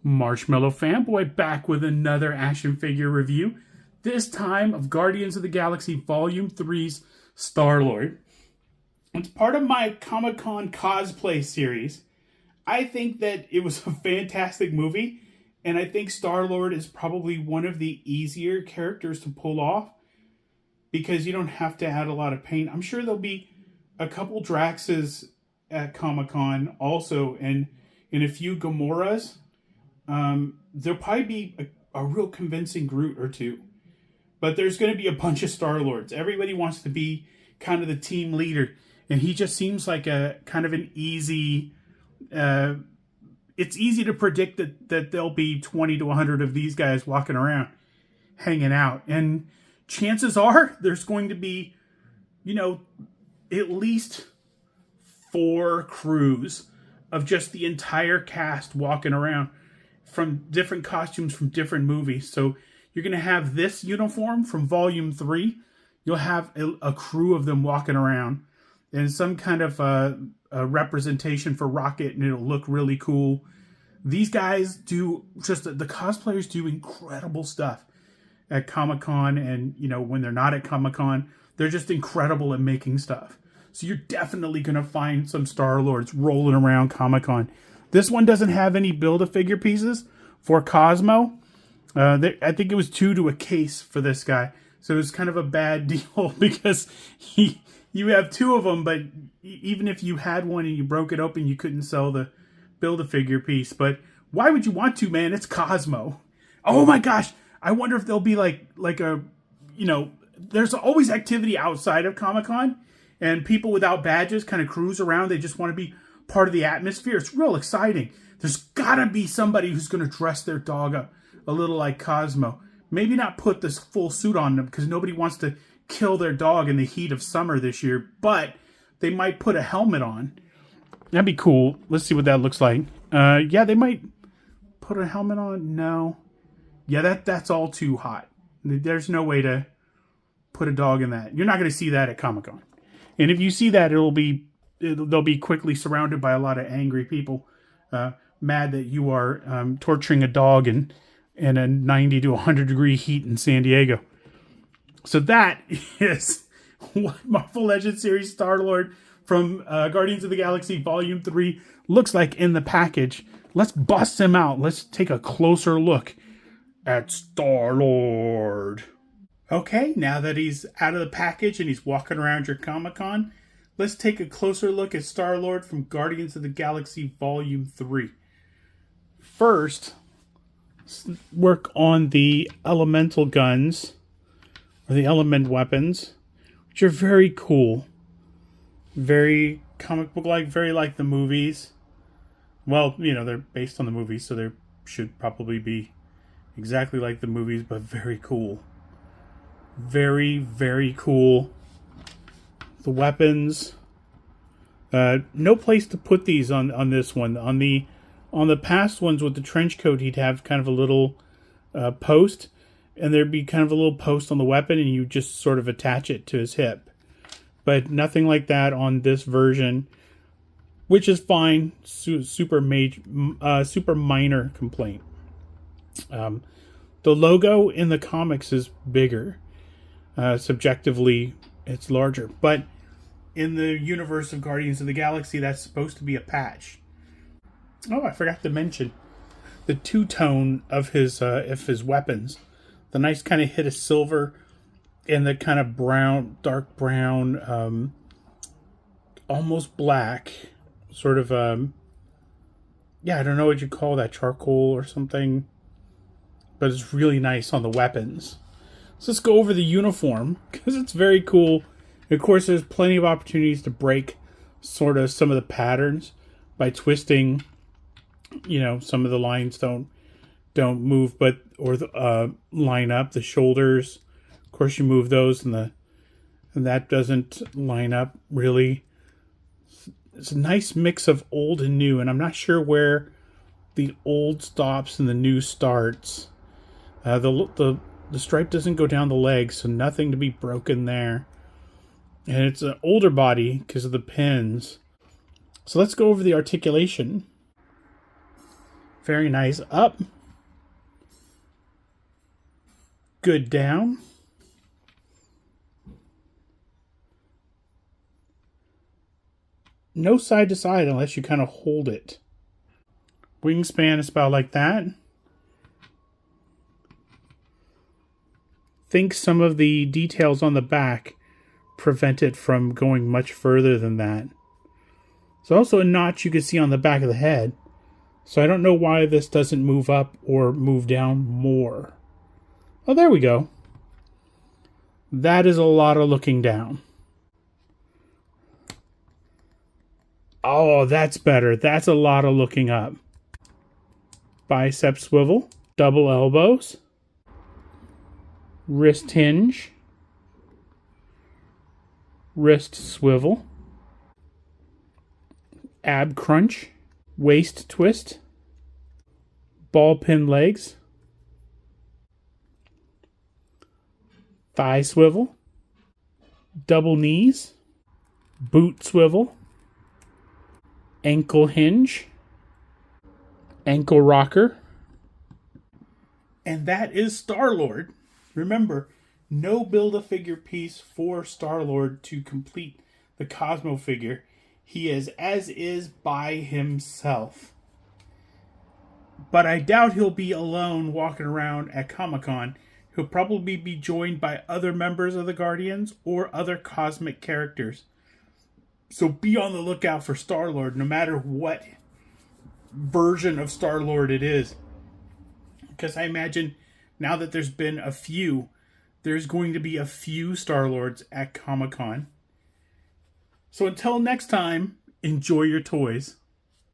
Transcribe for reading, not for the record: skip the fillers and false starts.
Marshmallow Fanboy back with another action figure review, this time of Guardians of the Galaxy Volume 3's Star-Lord. It's part of my Comic-Con cosplay series. I think that it was a fantastic movie, and I think Star-Lord is probably one of the easier characters to pull off because you don't have to add a lot of paint. I'm sure there'll be a couple Draxes at Comic-Con also, and a few Gamoras. There'll probably be a real convincing Groot or two. But there's going to be a bunch of Star-Lords. Everybody wants to be kind of the team leader. And he just seems like a kind of an easy... it's easy to predict that there'll be 20 to 100 of these guys walking around, hanging out. And chances are there's going to be, at least 4 crews of just the entire cast walking around from different costumes from different movies. So you're going to have this uniform from Volume 3. You'll have a crew of them walking around and some kind of a representation for Rocket, and it'll look really cool. These guys do the cosplayers do incredible stuff at Comic-Con, and when they're not at Comic-Con, they're just incredible at making stuff. So you're definitely going to find some Star-Lords rolling around Comic-Con. This one doesn't have any Build-A-Figure pieces for Cosmo. I think it was 2 to a case for this guy. So it was kind of a bad deal because you have 2 of them, but even if you had one and you broke it open, you couldn't sell the Build-A-Figure piece. But why would you want to, man? It's Cosmo. Oh my gosh. I wonder if there'll be like a, there's always activity outside of Comic-Con, and people without badges kind of cruise around. They just want to be part of the atmosphere. It's real exciting. There's gotta be somebody who's going to dress their dog up a little like Cosmo. Maybe not put this full suit on them because nobody wants to kill their dog in the heat of summer this year, but they might put a helmet on. That'd be cool. Let's see what that looks like. Yeah, they might put a helmet on. No. Yeah, that's all too hot. There's no way to put a dog in that. You're not going to see that at Comic-Con. And if you see that, they'll be quickly surrounded by a lot of angry people, mad that you are torturing a dog in a 90 to 100 degree heat in San Diego. So that is what Marvel Legends series Star-Lord from Guardians of the Galaxy Volume 3 looks like in the package. Let's bust him out. Let's take a closer look at Star-Lord. Okay, now that he's out of the package and he's walking around your Comic-Con, let's take a closer look at Star-Lord from Guardians of the Galaxy Volume 3. First, let's work on the elemental guns, or the element weapons, which are very cool. Very comic book-like, very like the movies. Well, they're based on the movies, so they should probably be exactly like the movies, but very cool. Very, very cool. The weapons. No place to put these on this one. On the past ones with the trench coat, he'd have kind of a little post, and there'd be kind of a little post on the weapon, and you just sort of attach it to his hip. But nothing like that on this version, which is fine. Super minor complaint. The logo in the comics is bigger. Subjectively, it's larger. But in the universe of Guardians of the Galaxy, that's supposed to be a patch. Oh, I forgot to mention the two-tone of his weapons. The nice kind of hit of silver and the kind of brown, dark brown, almost black, sort of, I don't know what you call that, charcoal or something. But it's really nice on the weapons. So let's go over the uniform, because it's very cool. And of course, there's plenty of opportunities to break sort of some of the patterns by twisting. Some of the lines don't move, or line up. The shoulders, of course, you move those, and that doesn't line up really. It's a nice mix of old and new, and I'm not sure where the old stops and the new starts. The stripe doesn't go down the legs, so nothing to be broken there. And it's an older body because of the pins. So let's go over the articulation. Very nice. Up. Good down. No side to side unless you kind of hold it. Wingspan is about like that. Think some of the details on the back prevent it from going much further than that. There's also a notch you can see on the back of the head. So I don't know why this doesn't move up or move down more. Oh, there we go. That is a lot of looking down. Oh, that's better. That's a lot of looking up. Bicep swivel, double elbows, wrist hinge, wrist swivel, ab crunch, waist twist, ball pin legs, thigh swivel, double knees, boot swivel, ankle hinge, ankle rocker. And that is Star-Lord. Remember, no Build-A-Figure piece for Star-Lord to complete the Cosmo figure. He is as is by himself. But I doubt he'll be alone walking around at Comic-Con. He'll probably be joined by other members of the Guardians or other cosmic characters. So be on the lookout for Star-Lord, no matter what version of Star-Lord it is. Because I imagine now that there's been a few, there's going to be a few Star-Lords at Comic-Con. So until next time, enjoy your toys.